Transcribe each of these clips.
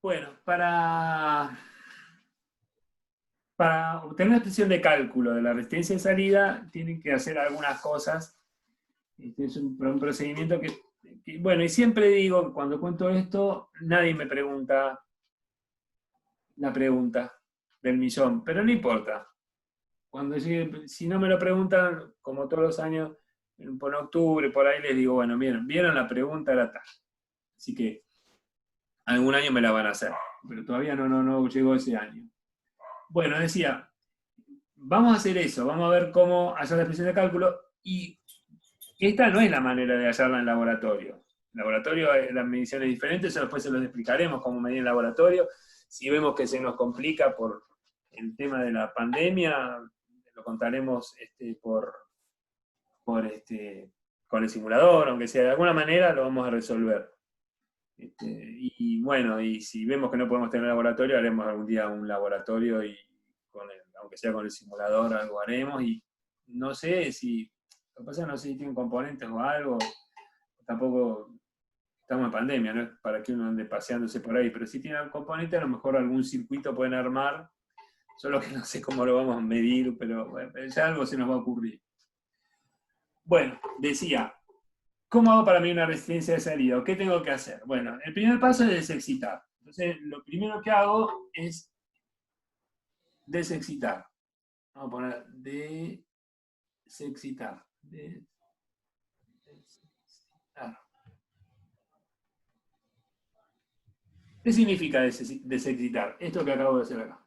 Bueno, para obtener una expresión de cálculo de la resistencia de salida, tienen que hacer algunas cosas. Es un procedimiento bueno, y siempre digo, que cuando cuento esto, nadie me pregunta la pregunta del millón, pero no importa. Si no me lo preguntan, como todos los años, por octubre, por ahí les digo, bueno, vieron la pregunta, era tal. Así que algún año me la van a hacer, pero todavía no llegó ese año. Bueno, decía, vamos a hacer eso, vamos a ver cómo hacer la expresión de cálculo, y esta no es la manera de hallarla en laboratorio. En laboratorio las mediciones diferentes, eso después se los explicaremos cómo medir en laboratorio. Si vemos que se nos complica por el tema de la pandemia, lo contaremos con el simulador, aunque sea de alguna manera lo vamos a resolver. Y bueno, y si vemos que no podemos tener laboratorio, haremos algún día un laboratorio y aunque sea con el simulador, algo haremos. Y no sé si, lo que pasa es que no sé si tienen componentes o algo, tampoco estamos en pandemia, no es para que uno ande paseándose por ahí, pero si tienen componentes, a lo mejor algún circuito pueden armar, solo que no sé cómo lo vamos a medir, pero bueno, ya algo se nos va a ocurrir. Bueno, decía, ¿cómo hago para medir una resistencia de salida? ¿O qué tengo que hacer? Bueno, el primer paso es desexcitar. Entonces, lo primero que hago es desexcitar. Vamos a poner desexcitar. Desexcitar. ¿Qué significa desexcitar? Esto que acabo de hacer acá.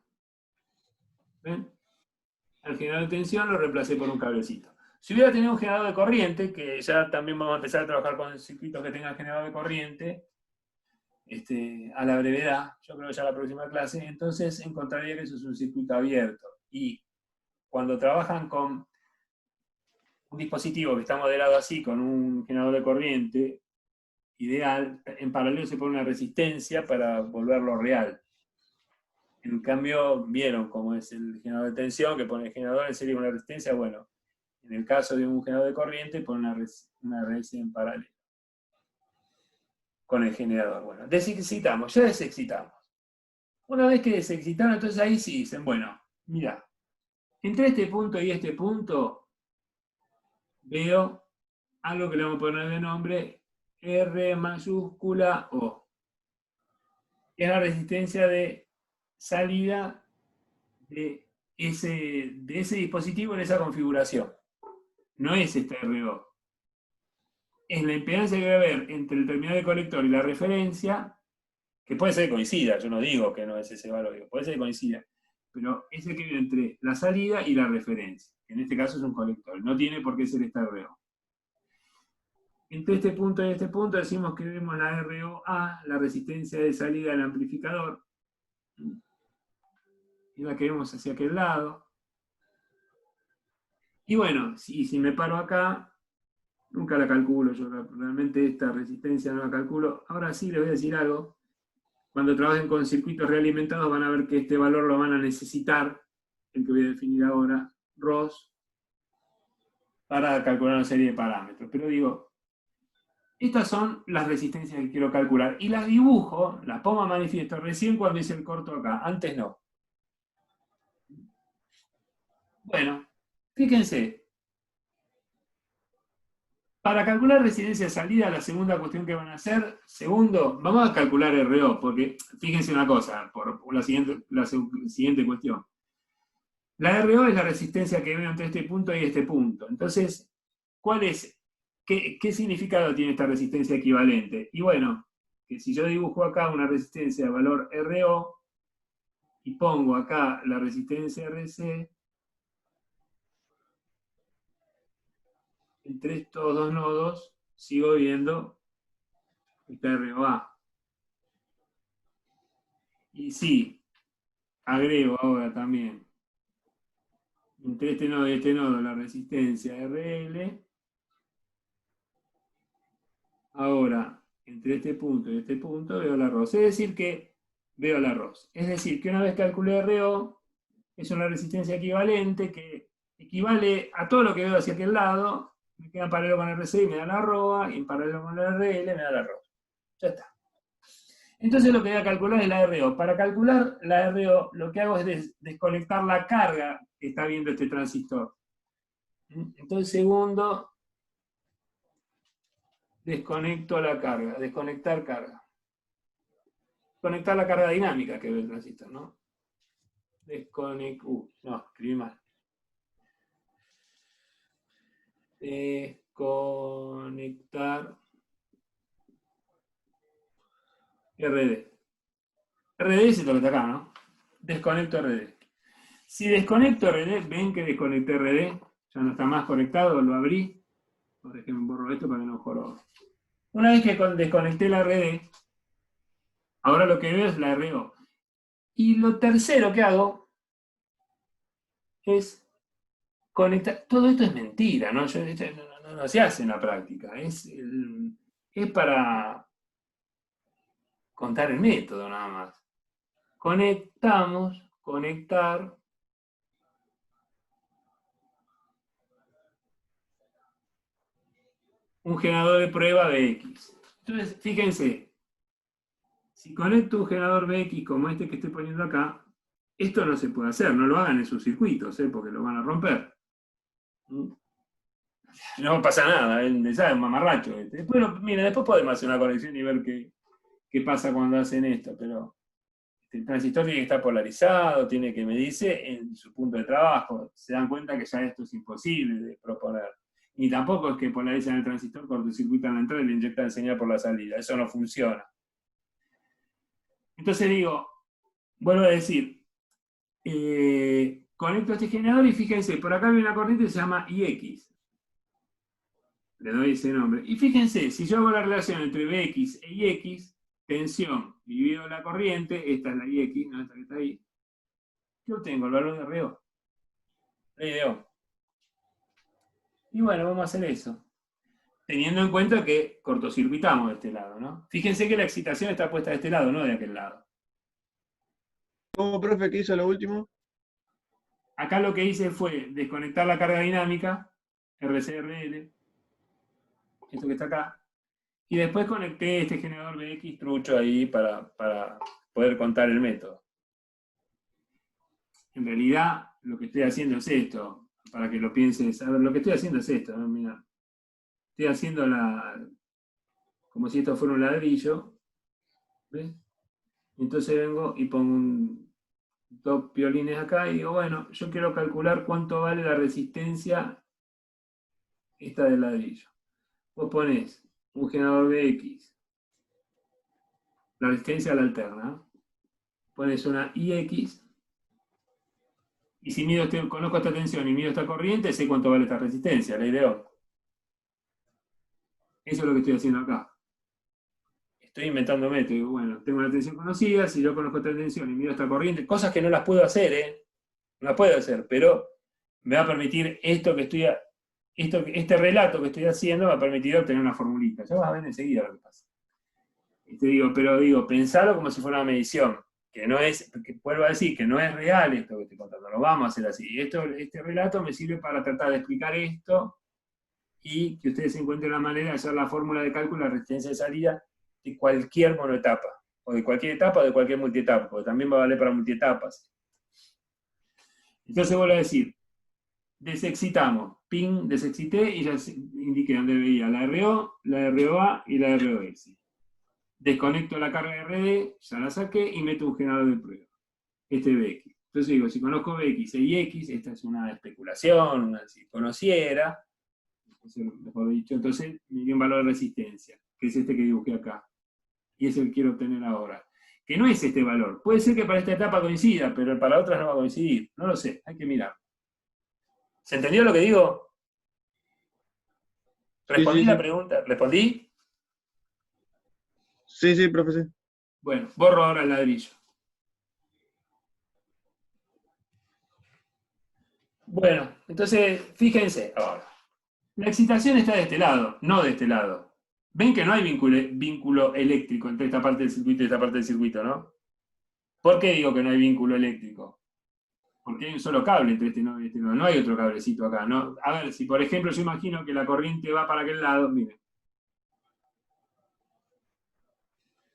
¿Ven? Al generador de tensión lo reemplacé por un cablecito. Si hubiera tenido un generador de corriente, que ya también vamos a empezar a trabajar con circuitos que tengan generador de corriente, a la brevedad, yo creo que ya la próxima clase, entonces encontraría que eso es un circuito abierto. Y cuando trabajan con un dispositivo que está modelado así, con un generador de corriente ideal, en paralelo se pone una resistencia para volverlo real. En cambio, vieron cómo es el generador de tensión, que pone el generador en serie con una resistencia. Bueno, en el caso de un generador de corriente, pone una resistencia en paralelo con el generador. Bueno, desexcitamos, ya desexcitamos. Una vez que desexcitaron, entonces ahí sí dicen, bueno, mira, entre este punto y este punto veo algo que le vamos a poner de nombre R mayúscula O, que es la resistencia de salida de ese dispositivo en esa configuración. No es este RO. Es la impedancia que va a haber entre el terminal de colector y la referencia, que puede ser que coincida, yo no digo que no es ese valor, puede ser que coincida, pero es el que viene entre la salida y la referencia, que en este caso es un colector, no tiene por qué ser esta RO. Entre este punto y este punto decimos que vemos la ROA, la resistencia de salida del amplificador, y la que vemos hacia aquel lado. Y bueno, si me paro acá, nunca la calculo, yo realmente esta resistencia no la calculo. Ahora sí les voy a decir algo. Cuando trabajen con circuitos realimentados van a ver que este valor lo van a necesitar, el que voy a definir ahora, ROS, para calcular una serie de parámetros. Pero digo, estas son las resistencias que quiero calcular. Y las dibujo, las pongo a manifiesto recién cuando hice el corto acá. Antes no. Bueno, fíjense. Para calcular resistencia de salida, la segunda cuestión que van a hacer, segundo, vamos a calcular RO, porque fíjense una cosa, por la siguiente cuestión. La RO es la resistencia que veo entre este punto y este punto. Entonces, ¿qué significado tiene esta resistencia equivalente? Y bueno, que si yo dibujo acá una resistencia de valor RO y pongo acá la resistencia RC, entre estos dos nodos sigo viendo esta ROA. Y sí, agrego ahora también entre este nodo y este nodo la resistencia RL. Ahora, entre este punto y este punto veo el arroz. Es decir, que veo el arroz. Es decir, que una vez calculé RO, es una resistencia equivalente que equivale a todo lo que veo hacia aquel lado. Me queda en paralelo con el RC y me da la ROA, y en paralelo con el RL me da el arroz. Ya está. Entonces lo que voy a calcular es la RO. Para calcular la RO, lo que hago es desconectar la carga que está viendo este transistor. Entonces, segundo, desconecto la carga, desconectar carga. Conectar la carga dinámica que ve el transistor, ¿no? No, escribí mal. Desconectar RD. RD es esto que está acá, ¿no? Desconecto RD. Si desconecto RD, ven que desconecté RD, ya no está más conectado, lo abrí. Por ejemplo, borro esto para que no jorobe. Una vez que desconecté la RD, ahora lo que veo es la RO. Y lo tercero que hago es conectar. Todo esto es mentira, ¿no? No se hace en la práctica. Es para contar el método nada más. Conectamos, conectar. Un generador de prueba BX. Entonces, fíjense, si conecto un generador BX como este que estoy poniendo acá, esto no se puede hacer, no lo hagan en sus circuitos, porque lo van a romper. No pasa nada, es un mamarracho. Después, después podemos hacer una conexión y ver qué pasa cuando hacen esto, pero el transistor tiene que estar polarizado, tiene que medirse en su punto de trabajo. Se dan cuenta que ya esto es imposible de proponer. Y tampoco es que polarizan el transistor, cortocircuitan la entrada y le inyectan señal por la salida. Eso no funciona. Entonces digo, vuelvo a decir, conecto este generador y fíjense, por acá hay una corriente que se llama IX. Le doy ese nombre. Y fíjense, si yo hago la relación entre BX e IX, tensión dividido la corriente, esta es la IX, no esta que está ahí, yo obtengo el valor de RO. Ley de Ohm. Y bueno, vamos a hacer eso. Teniendo en cuenta que cortocircuitamos de este lado, ¿no? Fíjense que la excitación está puesta de este lado, no de aquel lado. ¿Cómo, profe, qué hizo lo último? Acá lo que hice fue desconectar la carga dinámica, RCRL, esto que está acá, y después conecté este generador BX trucho ahí para poder contar el método. En realidad, lo que estoy haciendo es esto, para que lo pienses. A ver, lo que estoy haciendo es esto, ¿no? Mira. Estoy haciendo como si esto fuera un ladrillo, ¿ves? Entonces vengo y pongo dos piolines acá y digo, bueno, yo quiero calcular cuánto vale la resistencia esta del ladrillo. Vos ponés un generador BX, la resistencia a la alterna, pones una IX, y si conozco esta tensión y mido esta corriente, sé cuánto vale esta resistencia, ley de Ohm. Eso es lo que estoy haciendo acá. Estoy inventando métodos. Digo, bueno, tengo una tensión conocida, si yo conozco esta tensión y mido esta corriente, cosas que no las puedo hacer, no las puedo hacer, pero me va a permitir este relato que estoy haciendo, me va a permitir obtener una formulita. Ya vas a ver enseguida lo que pasa. Pero pensalo como si fuera una medición, que no es, que vuelvo a decir, que no es real esto que estoy contando, lo vamos a hacer así. Este relato me sirve para tratar de explicar esto y que ustedes encuentren la manera de hacer la fórmula de cálculo de la resistencia de salida de cualquier monoetapa, o de cualquier etapa o de cualquier multietapa, porque también va a valer para multietapas. Entonces vuelvo a decir, desexcitamos, ping, desexcité y ya indiqué dónde veía la RO, la ROA y la ROX. Desconecto la carga de RD, ya la saqué y meto un generador de prueba, este BX. Entonces digo, si conozco BX y X, esta es una especulación, si conociera, mejor dicho, entonces me dio un valor de resistencia, que es este que dibujé acá. Y es el que quiero obtener ahora. Que no es este valor. Puede ser que para esta etapa coincida, pero para otras no va a coincidir. No lo sé, hay que mirar. ¿Se entendió lo que digo? ¿Respondí la pregunta? ¿Respondí? Sí, profesor. Bueno, borro ahora el ladrillo. Bueno, entonces, fíjense ahora. La excitación está de este lado, no de este lado. Ven que no hay vínculo eléctrico entre esta parte del circuito y esta parte del circuito, ¿no? ¿Por qué digo que no hay vínculo eléctrico? Porque hay un solo cable entre este nodo y este nodo. No hay otro cablecito acá. ¿No? A ver, si por ejemplo yo imagino que la corriente va para aquel lado, miren.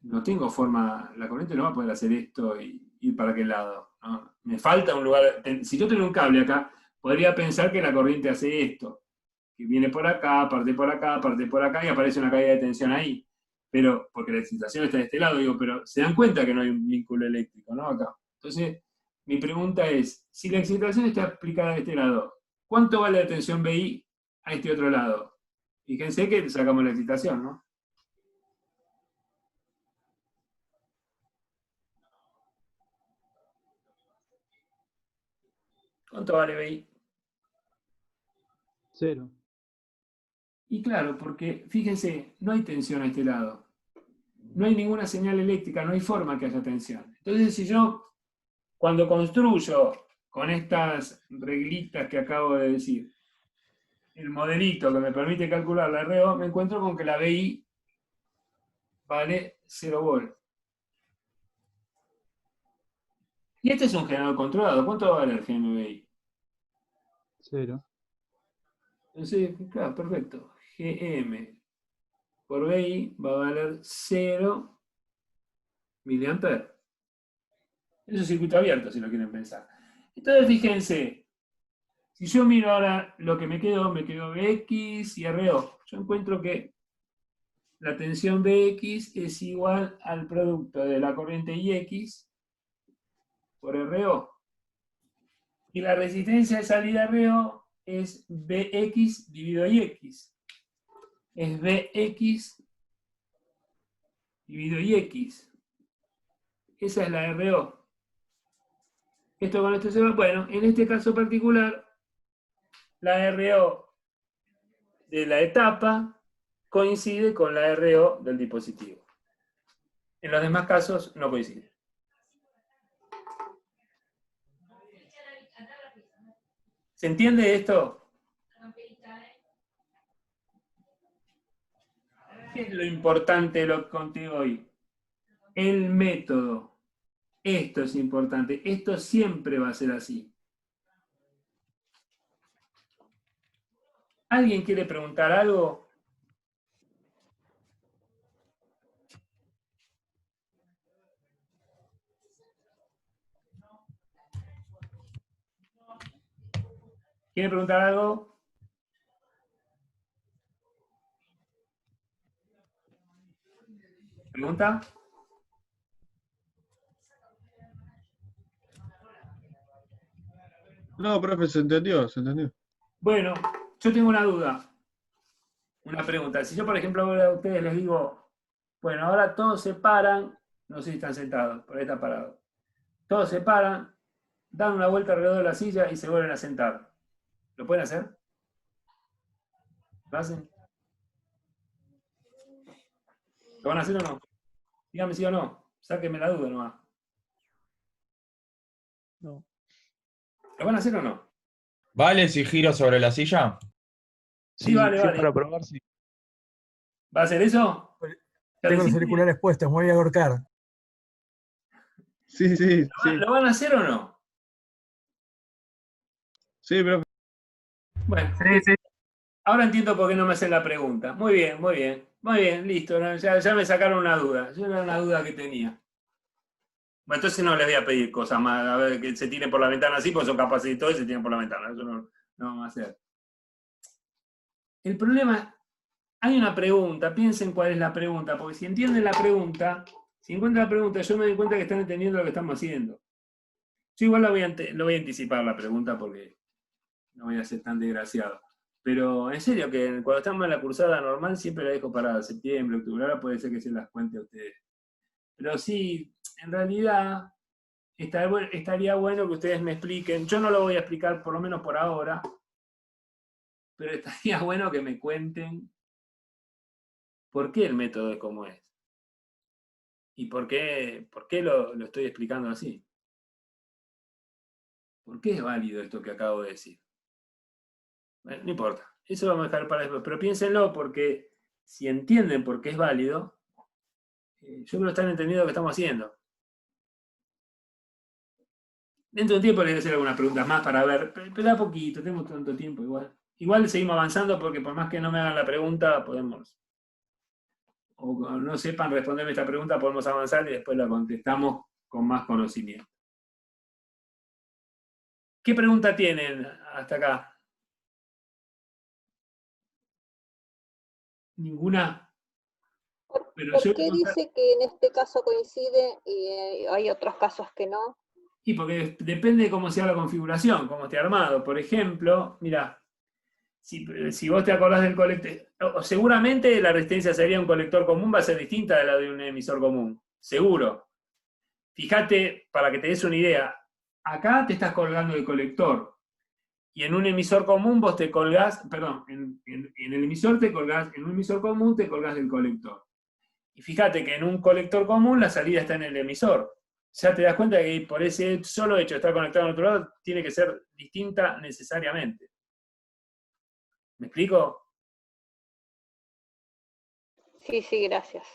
no tengo forma, la corriente no va a poder hacer esto y ir para aquel lado, ¿no? Me falta un lugar, si yo tengo un cable acá, podría pensar que la corriente hace esto, que viene por acá, parte por acá y aparece una caída de tensión ahí. Pero, porque la excitación está de este lado, digo, pero se dan cuenta que no hay un vínculo eléctrico, ¿no? Acá. Entonces, mi pregunta es, si la excitación está aplicada de este lado, ¿cuánto vale la tensión BI a este otro lado? Fíjense que sacamos la excitación, ¿no? ¿Cuánto vale BI? 0. Y claro, porque fíjense, no hay tensión a este lado. No hay ninguna señal eléctrica, no hay forma que haya tensión. Entonces, si yo, cuando construyo con estas reglitas que acabo de decir, el modelito que me permite calcular la RO, me encuentro con que la BI vale 0 volt. Y este es un generador controlado. ¿Cuánto va a valer GMBI? 0. Entonces, claro, perfecto. GM por BI va a valer 0 miliamperes. Es un circuito abierto, si lo quieren pensar. Entonces, fíjense, si yo miro ahora lo que me quedó BX y RO. Yo encuentro que la tensión BX es igual al producto de la corriente IX por RO. Y la resistencia de salida RO es Bx dividido Ix. Es Bx dividido Ix. Esa es la RO. Esto con esto se va. Bueno, en este caso particular, la RO de la etapa coincide con la RO del dispositivo. En los demás casos no coincide. ¿Se entiende esto? ¿Qué es lo importante de lo que conté hoy? El método. Esto es importante. Esto siempre va a ser así. ¿Alguien quiere preguntar algo? ¿Quiere preguntar algo? ¿Pregunta? No, profe, se entendió, se entendió. Bueno, yo tengo una duda, una pregunta. Si yo, por ejemplo, ahora a ustedes les digo, bueno, ahora todos se paran, no sé si están sentados, por ahí está parado. Todos se paran, dan una vuelta alrededor de la silla y se vuelven a sentar. ¿Lo pueden hacer? ¿Lo hacen? ¿Lo van a hacer o no? Dígame sí o no. Sáquenme la duda nomás. No. ¿Lo van a hacer o no? ¿Vale si giro sobre la silla? Sí, vale, vale. Para probar, sí. ¿Va a hacer eso? Tengo los auriculares puestos, me voy a ahorcar. Sí, sí, sí. ¿Lo van a hacer o no? Sí, profe. Bueno, ahora entiendo por qué no me hacen la pregunta. Muy bien, muy bien. Muy bien, listo. ¿No? Ya me sacaron una duda. Yo era una duda que tenía. Bueno, entonces no les voy a pedir cosas más. A ver, que se tiren por la ventana así, porque son capaces de todo y se tiran por la ventana. Eso no vamos a hacer. El problema, hay una pregunta. Piensen cuál es la pregunta. Porque si entienden la pregunta, si encuentran la pregunta, yo me doy cuenta que están entendiendo lo que estamos haciendo. Yo igual lo voy a anticipar la pregunta porque no voy a ser tan desgraciado. Pero en serio, que cuando estamos en la cursada normal siempre la dejo para septiembre, octubre. Ahora puede ser que se las cuente a ustedes. Pero sí, en realidad estaría bueno que ustedes me expliquen. Yo no lo voy a explicar, por lo menos por ahora. Pero estaría bueno que me cuenten por qué el método es como es. Y por qué lo estoy explicando así. ¿Por qué es válido esto que acabo de decir? Bueno, no importa, eso lo vamos a dejar para después, pero piénsenlo porque si entienden por qué es válido, yo creo que están entendiendo lo que estamos haciendo. Dentro de un tiempo les voy a hacer algunas preguntas más para ver, pero da poquito, tenemos tanto tiempo igual. Igual seguimos avanzando porque por más que no me hagan la pregunta, podemos o no sepan responderme esta pregunta, podemos avanzar y después la contestamos con más conocimiento. ¿Qué pregunta tienen hasta acá? ¿Ninguna? Pero ¿Por yo qué dice que en este caso coincide y hay otros casos que no? Y porque depende de cómo sea la configuración, cómo esté armado. Por ejemplo, mira, si vos te acordás del colector, seguramente la resistencia sería un colector común va a ser distinta de la de un emisor común, seguro. Fíjate, para que te des una idea, acá te estás colgando del colector, y en un emisor común vos te colgás, perdón, en el emisor te colgás, en un emisor común te colgás del colector. Y fíjate que en un colector común la salida está en el emisor. Ya te das cuenta que por ese solo hecho de estar conectado al otro lado, tiene que ser distinta necesariamente. ¿Me explico? Sí, sí, gracias.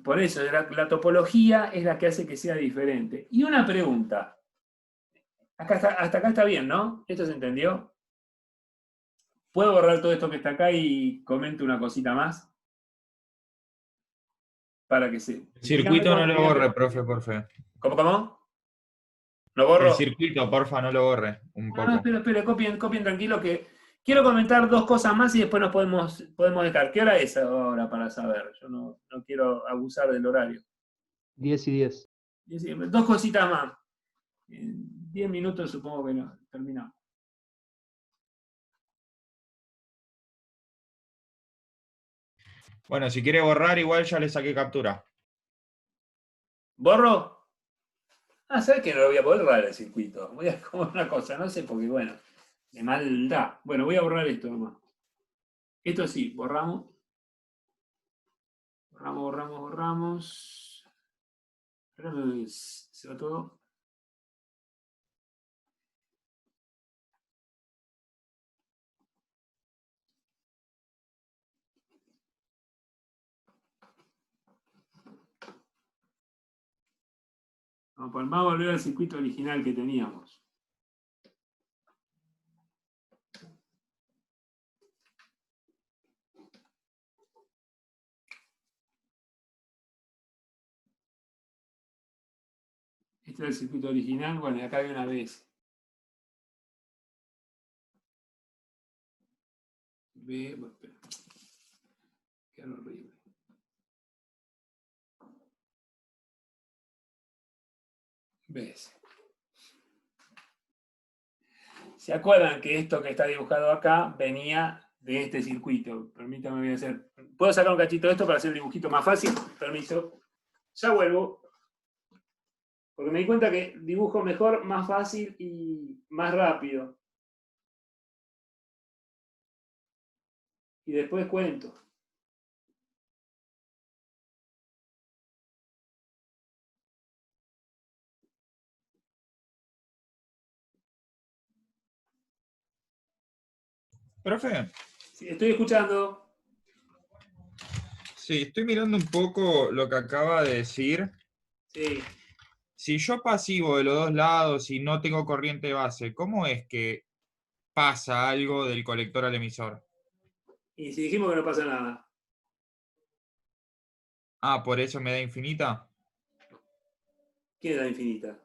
Por eso, la topología es la que hace que sea diferente. Y una pregunta. Hasta acá está bien, ¿no? ¿Esto se entendió? ¿Puedo borrar todo esto que está acá y comento una cosita más? Para que se... El circuito no lo borre, profe, porfa. ¿Cómo? ¿Lo borro? El circuito, porfa, no lo borre. Un No, no, poco. espera, copien tranquilo que quiero comentar dos cosas más y después nos podemos dejar. ¿Qué hora es ahora para saber? Yo no quiero abusar del horario. 10 y 10. Dos cositas más. En 10 minutos supongo que no, terminamos. Bueno, si quiere borrar, igual ya le saqué captura. ¿Borro? ¿Sabes que no lo voy a poder borrar el circuito? Voy a comer una cosa, no sé, porque bueno, de maldad. Bueno, voy a borrar esto nomás. Esto sí, borramos. Borramos. Se va todo. Vamos a volver al circuito original que teníamos. Este es el circuito original, bueno, y acá hay una vez. Bueno, espera. Qué horrible. ¿Ves? ¿Se acuerdan que esto que está dibujado acá venía de este circuito? Permítame, voy a hacer... ¿Puedo sacar un cachito de esto para hacer el dibujito más fácil? Permiso. Ya vuelvo. Porque me di cuenta que dibujo mejor, más fácil y más rápido. Y después cuento. Profe. Sí, estoy escuchando. Sí, estoy mirando un poco lo que acaba de decir. Sí. Si yo pasivo de los dos lados y no tengo corriente base, ¿cómo es que pasa algo del colector al emisor? Y si dijimos que no pasa nada. Ah, ¿por eso me da infinita? ¿Quién es la infinita?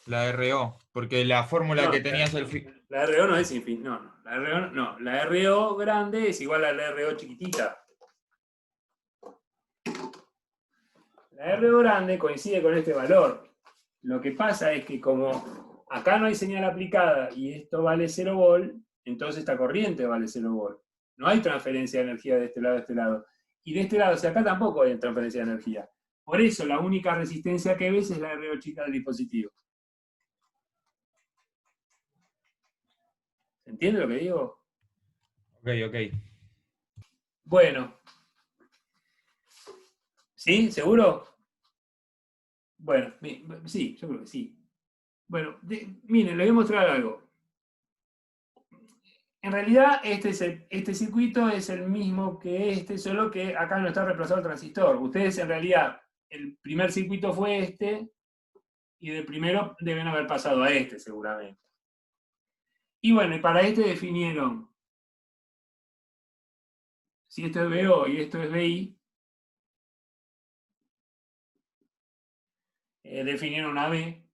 La RO, porque la fórmula No, que tenías al fin... La RO no es infinita. No. La RO no. La RO grande es igual a la RO chiquitita. La RO grande coincide con este valor. Lo que pasa es que como acá no hay señal aplicada y esto vale 0 volt, entonces esta corriente vale 0 volt. No hay transferencia de energía de este lado a este lado. Y de este lado hacia acá tampoco hay transferencia de energía. Por eso la única resistencia que ves es la RO chica del dispositivo. ¿Se entiende lo que digo? Ok. Bueno. ¿Sí? ¿Seguro? Bueno, sí, yo creo que sí. Bueno, miren, les voy a mostrar algo. En realidad, este circuito es el mismo que este, solo que acá no está reemplazado el transistor. Ustedes, en realidad, el primer circuito fue este, y del primero deben haber pasado a este, seguramente. Y bueno, y para este definieron si esto es BO y esto es BI, definieron una B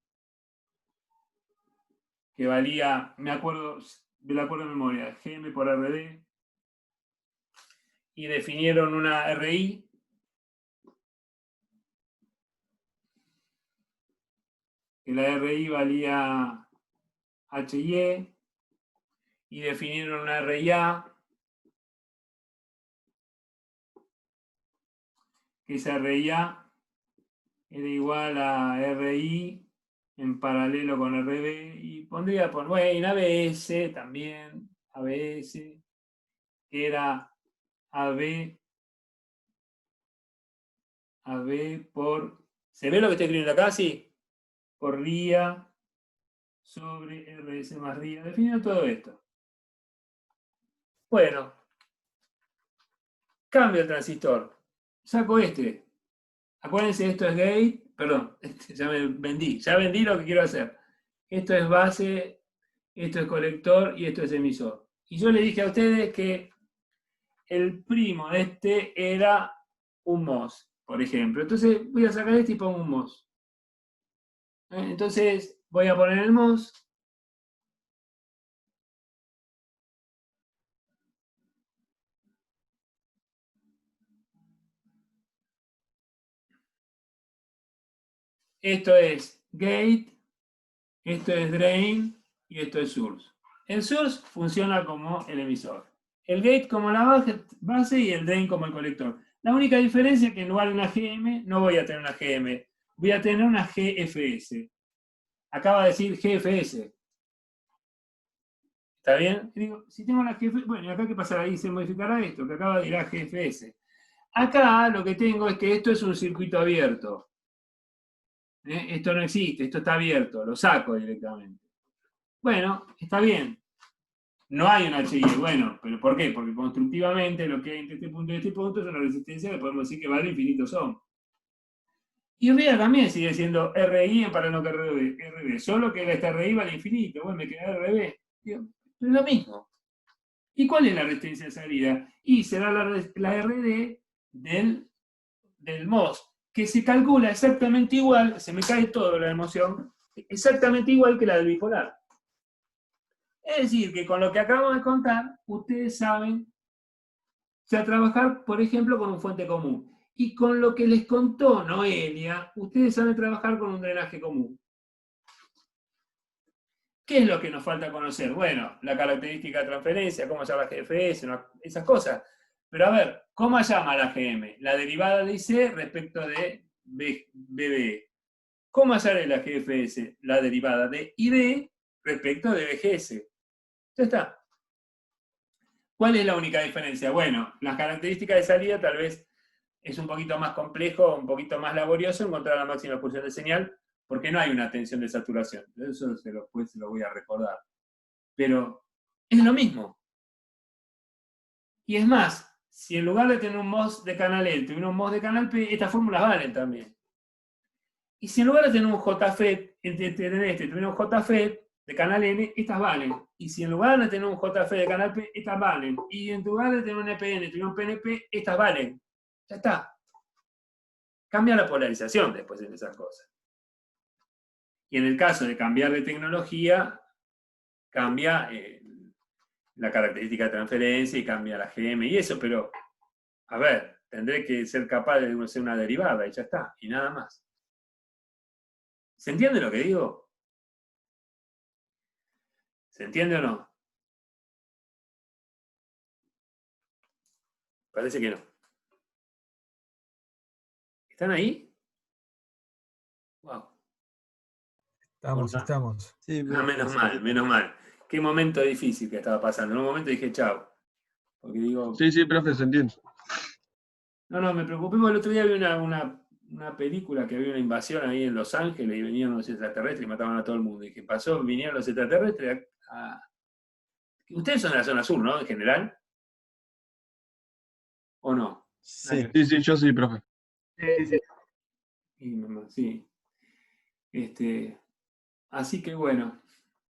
que valía, me acuerdo de memoria, GM por RD, y definieron una RI que la RI valía HIE, y definieron una RIA que esa RIA era igual a RI en paralelo con RB, y pondría por, bueno, ABS también, ABS, que era AB por, ¿se ve lo que estoy escribiendo acá? Sí, por RIA sobre RS más RIA, definiendo todo esto. Bueno, cambio el transistor, saco este. Acuérdense, esto es gate, perdón, ya vendí lo que quiero hacer. Esto es base, esto es colector y esto es emisor. Y yo le dije a ustedes que el primo de este era un MOS, por ejemplo. Entonces voy a sacar este y pongo un MOS. Entonces voy a poner el MOS. Esto es gate, esto es drain y esto es source. El source funciona como el emisor. El gate como la base y el drain como el colector. La única diferencia es que en lugar de una GM no voy a tener una GM, voy a tener una GFS. Acaba de decir GFS. ¿Está bien? Y digo, si tengo la GFS, bueno, acá qué pasará ahí, se modificará esto, que acaba de ir a GFS. Acá lo que tengo es que esto es un circuito abierto. Esto no existe, esto está abierto, lo saco directamente. Bueno, está bien. No hay un HI, bueno, ¿pero por qué? Porque constructivamente lo que hay entre este punto y este punto es una resistencia que podemos decir que vale infinitos ohm. Y RIA también sigue siendo RI en paralelo que RB, solo que esta RI vale infinito, bueno, me queda RB. Digo, pero es lo mismo. ¿Y cuál es la resistencia de salida? Y será la RD del MOS, que se calcula exactamente igual, se me cae todo la emoción, exactamente igual que la del bipolar. Es decir, que con lo que acabo de contar, ustedes saben ya trabajar, por ejemplo, con un fuente común. Y con lo que les contó Noelia, ustedes saben trabajar con un drenaje común. ¿Qué es lo que nos falta conocer? Bueno, la característica de transferencia, cómo llama la GFS, esas cosas. Pero a ver, ¿cómo llama la GM? La derivada de IC respecto de BB. ¿Cómo hallaré la GFS? La derivada de ID respecto de BGS. Ya está. ¿Cuál es la única diferencia? Bueno, las características de salida tal vez es un poquito más complejo, un poquito más laborioso encontrar la máxima expulsión de señal, porque no hay una tensión de saturación. Eso después se lo voy a recordar. Pero es lo mismo. Y es más, si en lugar de tener un MOS de canal L tuviera un MOS de canal P, estas fórmulas valen también. Y si en lugar de tener un JFET, tuviera un JFET de canal N, estas valen. Y si en lugar de tener un JFET de canal P, estas valen. Y en lugar de tener un EPN, tuviera un PNP, estas valen. Ya está. Cambia la polarización después de esas cosas. Y en el caso de cambiar de tecnología, cambia la característica de transferencia y cambia la GM y eso, pero, a ver, tendré que ser capaz de hacer una derivada y ya está, y nada más. ¿Se entiende lo que digo? ¿Se entiende o no? Parece que no. ¿Están ahí? Wow. Estamos. Sí, Menos mal, menos mal. Qué momento difícil que estaba pasando. En un momento dije, chao. Porque digo, sí, profe, se entiende. no, me preocupé porque el otro día vi una película que había una invasión ahí en Los Ángeles y venían los extraterrestres y mataban a todo el mundo. Y que pasó, vinieron los extraterrestres Ustedes son de la zona sur, ¿no? En general. ¿O no? Sí, yo sí, profe. Sí. Y mamá, sí. Así que bueno.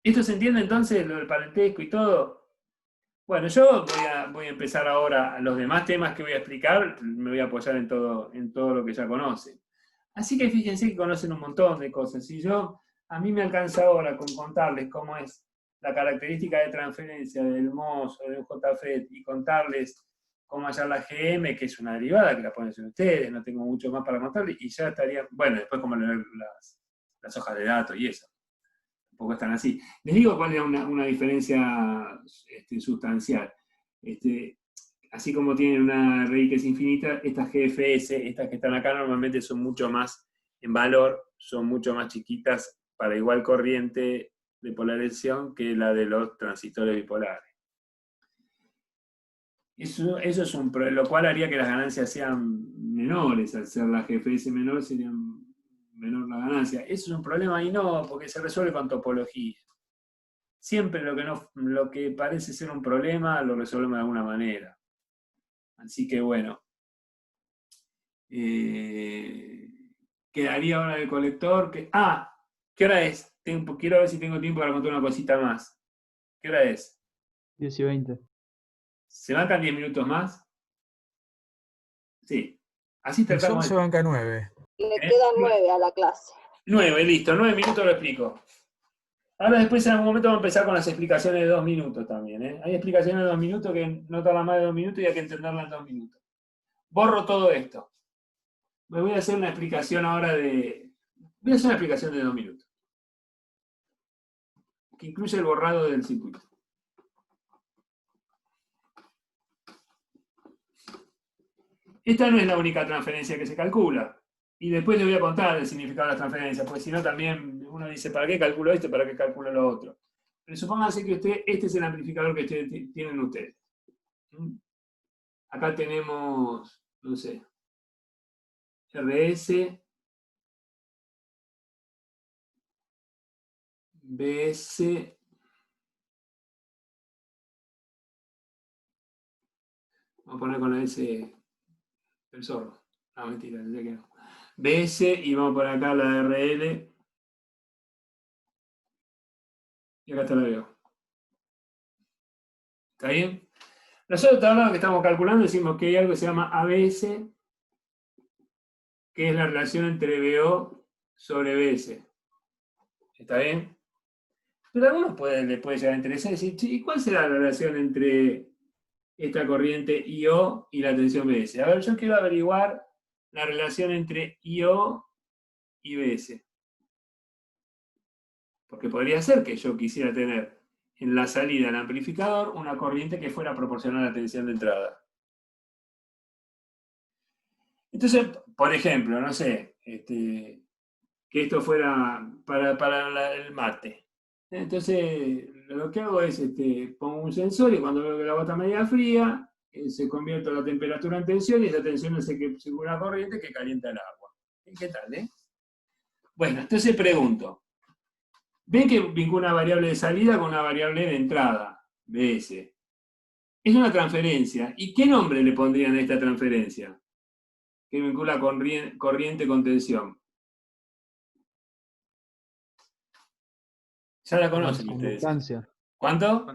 ¿Esto se entiende entonces, lo del parentesco y todo? Bueno, yo voy a empezar ahora. Los demás temas que voy a explicar, me voy a apoyar en todo lo que ya conocen. Así que fíjense que conocen un montón de cosas. Si a mí me alcanza ahora con contarles cómo es la característica de transferencia del MOS o del JFET y contarles cómo hallar la GM, que es una derivada, que la pueden hacer ustedes, no tengo mucho más para contarles, y ya estaría, bueno, después cómo leer las hojas de datos y eso. Tampoco están así. Les digo cuál es una diferencia sustancial. Así como tienen una raíz que es infinita, estas GFS, estas que están acá, normalmente son mucho más en valor, son mucho más chiquitas para igual corriente de polarización que la de los transistores bipolares. Eso es lo cual haría que las ganancias sean menores. Al ser las GFS menores, serían menor la ganancia. Eso es un problema y no, porque se resuelve con topología. Siempre lo que parece ser un problema lo resolvemos de alguna manera. Así que bueno. Quedaría ahora el colector. ¿Qué hora es? Quiero ver si tengo tiempo para contar una cosita más. ¿Qué hora es? 10 y 20. ¿Se bancan 10 minutos más? Sí. Así El Sol tratamos se banca 9. Le quedan 9 a la clase. 9, listo. 9 minutos lo explico. Ahora después en algún momento vamos a empezar con las explicaciones de 2 minutos también. Hay explicaciones de 2 minutos que no tardan más de 2 minutos y hay que entenderlas en 2 minutos. Borro todo esto. Me voy a hacer una explicación ahora Voy a hacer una explicación de 2 minutos. Que incluye el borrado del circuito. Esta no es la única transferencia que se calcula. Y después les voy a contar el significado de las transferencias, porque si no también uno dice, ¿para qué calculo esto y para qué calculo lo otro? Pero supónganse que este es el amplificador que tienen ustedes. Acá tenemos, no sé, RS, BS, vamos a poner con la S el zorro. No, mentira, ya que no. BS y vamos por acá la RL. Y acá está la veo. ¿Está bien? Nosotros hablando que estamos calculando, decimos que hay algo que se llama ABS, que es la relación entre BO sobre BS. ¿Está bien? Pero a algunos le puede llegar a interesar decir, ¿y cuál será la relación entre esta corriente IO y la tensión BS? A ver, yo quiero averiguar la relación entre IO y BS. Porque podría ser que yo quisiera tener en la salida del amplificador una corriente que fuera proporcional a la tensión de entrada. Entonces, por ejemplo, no sé, que esto fuera para el mate. Entonces, lo que hago es, pongo un sensor y cuando veo que la agua está media fría, se convierte la temperatura en tensión y esa tensión hace que circule una corriente que calienta el agua. ¿Qué tal, Bueno, entonces pregunto. ¿Ven que vincula una variable de salida con una variable de entrada? BS. Es una transferencia. ¿Y qué nombre le pondrían a esta transferencia? Que vincula corriente con tensión. Ya la conocen ustedes. Transconductancia. ¿Cuánto?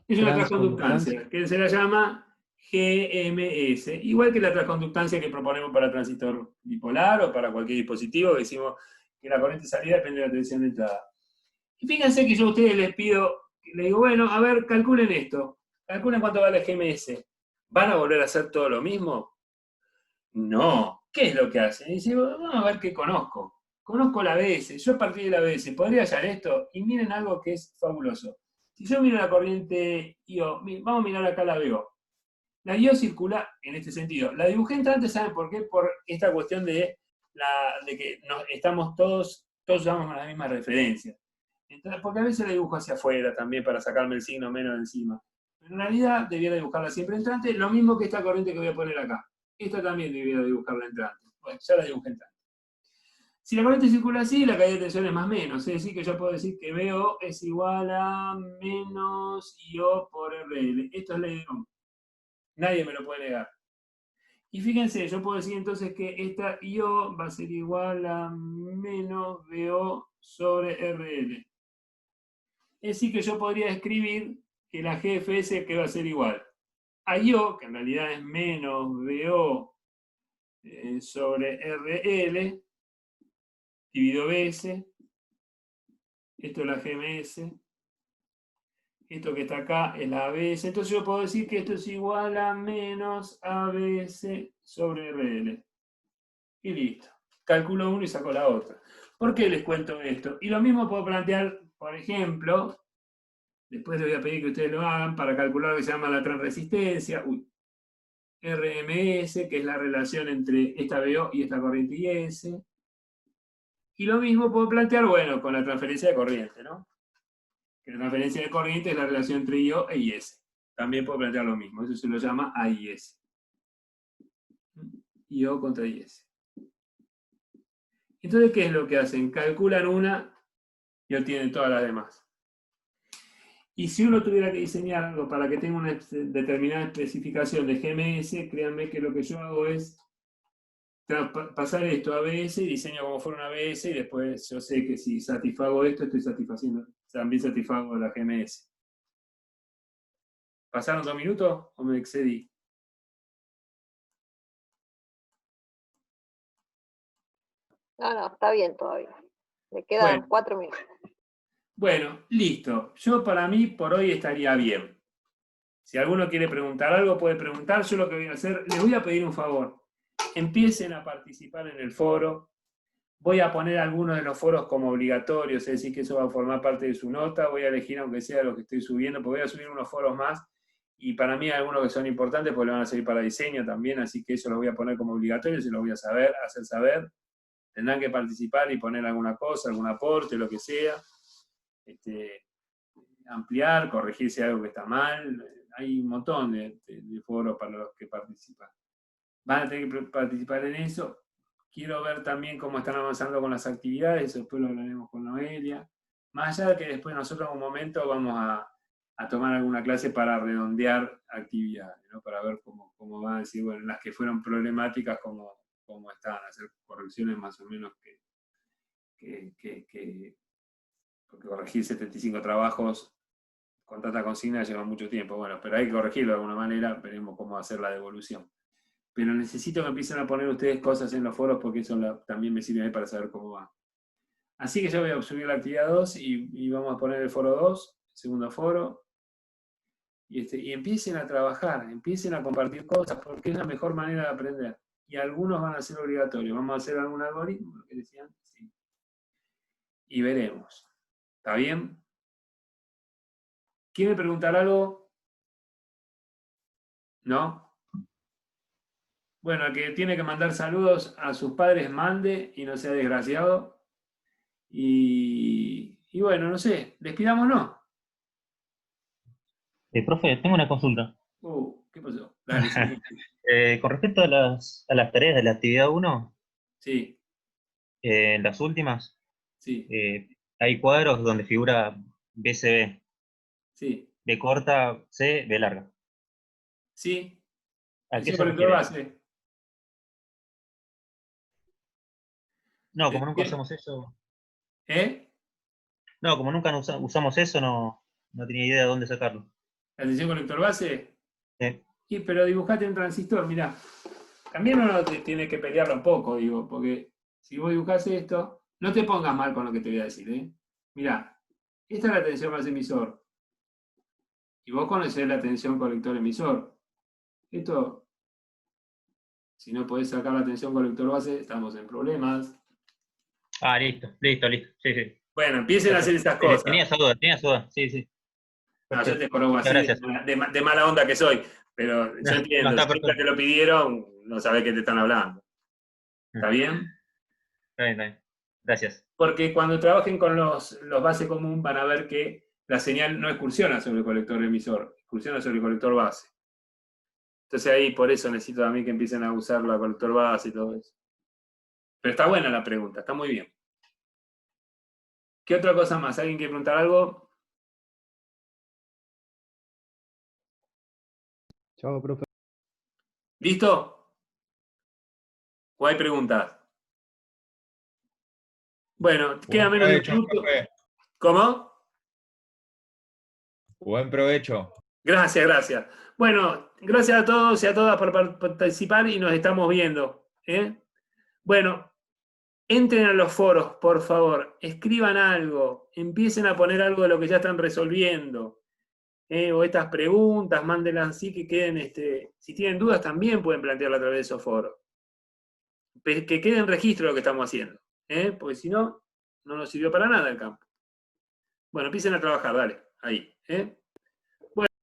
Es una transconductancia, que se la llama GMS. Igual que la transconductancia que proponemos para transistor bipolar o para cualquier dispositivo, que decimos que la corriente de salida depende de la tensión de entrada. Y fíjense que yo a ustedes les pido, les digo, bueno, a ver, calculen esto. Calculen cuánto vale el GMS. ¿Van a volver a hacer todo lo mismo? No. ¿Qué es lo que hacen? Y dice, vamos a ver qué conozco. Conozco la ABS. Yo a partir de la ABS podría hallar esto. Y miren algo que es fabuloso. Si yo miro la corriente IO, vamos a mirar acá la BO. La IO circula en este sentido. La dibujé entrante, ¿saben por qué? Por esta cuestión de que estamos todos usamos las mismas referencias. Entonces, porque a veces la dibujo hacia afuera también para sacarme el signo menos de encima. Pero en realidad debiera dibujarla siempre entrante, lo mismo que esta corriente que voy a poner acá. Esta también debiera dibujarla entrante. Bueno, ya la dibujé entrante. Si la corriente circula así, la caída de tensión es más menos. Es decir, que yo puedo decir que BO es igual a menos IO por RL. Esto es ley de Ohm. Nadie me lo puede negar. Y fíjense, yo puedo decir entonces que esta IO va a ser igual a menos BO sobre RL. Es decir, que yo podría escribir que la GFS que va a ser igual a IO, que en realidad es menos BO sobre RL, dividido BS. Esto es la GMS. Esto que está acá es la ABS. Entonces yo puedo decir que esto es igual a menos ABS sobre RL. Y listo. Calculo uno y saco la otra. ¿Por qué les cuento esto? Y lo mismo puedo plantear, por ejemplo, después les voy a pedir que ustedes lo hagan para calcular lo que se llama la transresistencia. RMS, que es la relación entre esta BO y esta corriente IS. Y lo mismo puedo plantear, bueno, con la transferencia de corriente, ¿no? Que la transferencia de corriente es la relación entre IO e IS. También puedo plantear lo mismo, eso se lo llama AIS. IO contra IS. Entonces, ¿qué es lo que hacen? Calculan una y obtienen todas las demás. Y si uno tuviera que diseñar algo para que tenga una determinada especificación de GMS, créanme que lo que yo hago es pasar esto a ABS y diseño como fuera una ABS y después yo sé que si satisfago esto, estoy satisfaciendo, también satisfago la GMS. ¿Pasaron 2 minutos o me excedí? No, está bien todavía. Me quedan Bueno. 4 minutos. Bueno, listo. Yo para mí por hoy estaría bien. Si alguno quiere preguntar algo, puede preguntar. Yo lo que voy a hacer, les voy a pedir un favor. Empiecen a participar en el foro. Voy a poner algunos de los foros como obligatorios, es decir, que eso va a formar parte de su nota. Voy a elegir aunque sea lo que estoy subiendo, porque voy a subir unos foros más. Y para mí hay algunos que son importantes porque le van a servir para diseño también, así que eso lo voy a poner como obligatorio, se lo voy a hacer saber. Tendrán que participar y poner alguna cosa, algún aporte, lo que sea. Ampliar, corregir si hay algo que está mal. Hay un montón de foros para los que participan. Van a tener que participar en eso. Quiero ver también cómo están avanzando con las actividades, eso después lo hablaremos con Noelia. Más allá de que después nosotros en un momento vamos a tomar alguna clase para redondear actividades, ¿no? Para ver cómo van a decir, bueno, las que fueron problemáticas, cómo están, hacer correcciones más o menos porque corregir 75 trabajos con tanta consigna lleva mucho tiempo. Bueno, pero hay que corregirlo de alguna manera, veremos cómo hacer la devolución. Pero necesito que empiecen a poner ustedes cosas en los foros porque eso también me sirve a mí para saber cómo va. Así que yo voy a subir la actividad 2 y vamos a poner el foro 2, el segundo foro. Y empiecen a trabajar, empiecen a compartir cosas porque es la mejor manera de aprender. Y algunos van a ser obligatorios. Vamos a hacer algún algoritmo, lo que decían, sí. Y veremos. ¿Está bien? ¿Quiere preguntar algo? ¿No? Bueno, el que tiene que mandar saludos a sus padres, mande y no sea desgraciado. Y bueno, no sé, despidámonos. Profe, tengo una consulta. ¿Qué pasó? Dale, sí. Con respecto a las tareas de la actividad 1, Sí, las últimas, sí, hay cuadros donde figura BCB, sí. B corta, C, B larga. Sí. ¿A qué Tensión se colector refiere? base. No, como nunca usamos eso. No, como nunca usamos eso, no tenía idea de dónde sacarlo. ¿La tensión colector base? Sí, pero dibujate un transistor, mirá. También uno tiene que pelearlo un poco, digo, porque si vos dibujás esto, no te pongas mal con lo que te voy a decir, ¿eh? Mirá, esta es la tensión base emisor. Y vos conocés la tensión colector emisor. Esto, si no podés sacar la tensión colector base, estamos en problemas. Ah, listo. Sí, sí. Bueno, empiecen a hacer esas cosas. Tenía esa duda, sí. No, yo te conozco así de mala onda que soy, pero yo entiendo, si nunca te lo pidieron, no sabés qué te están hablando. ¿Está bien? Está bien. Gracias. Porque cuando trabajen con los base común van a ver que la señal no excursiona sobre el colector emisor, excursiona sobre el colector base. Entonces ahí por eso necesito también que empiecen a usar la colector base y todo eso. Pero está buena la pregunta, está muy bien. ¿Qué otra cosa más? ¿Alguien quiere preguntar algo? Chao, profe. ¿Listo? ¿O hay preguntas? Bueno, queda menos de un minuto. ¿Cómo? Buen provecho. Gracias, gracias. Bueno, gracias a todos y a todas por participar y nos estamos viendo. Bueno, entren a los foros, por favor, escriban algo, empiecen a poner algo de lo que ya están resolviendo. O estas preguntas, mándenlas así que queden, si tienen dudas también pueden plantearlo a través de esos foros. Que quede en registro lo que estamos haciendo, porque si no, no nos sirvió para nada el campo. Bueno, empiecen a trabajar, dale, ahí.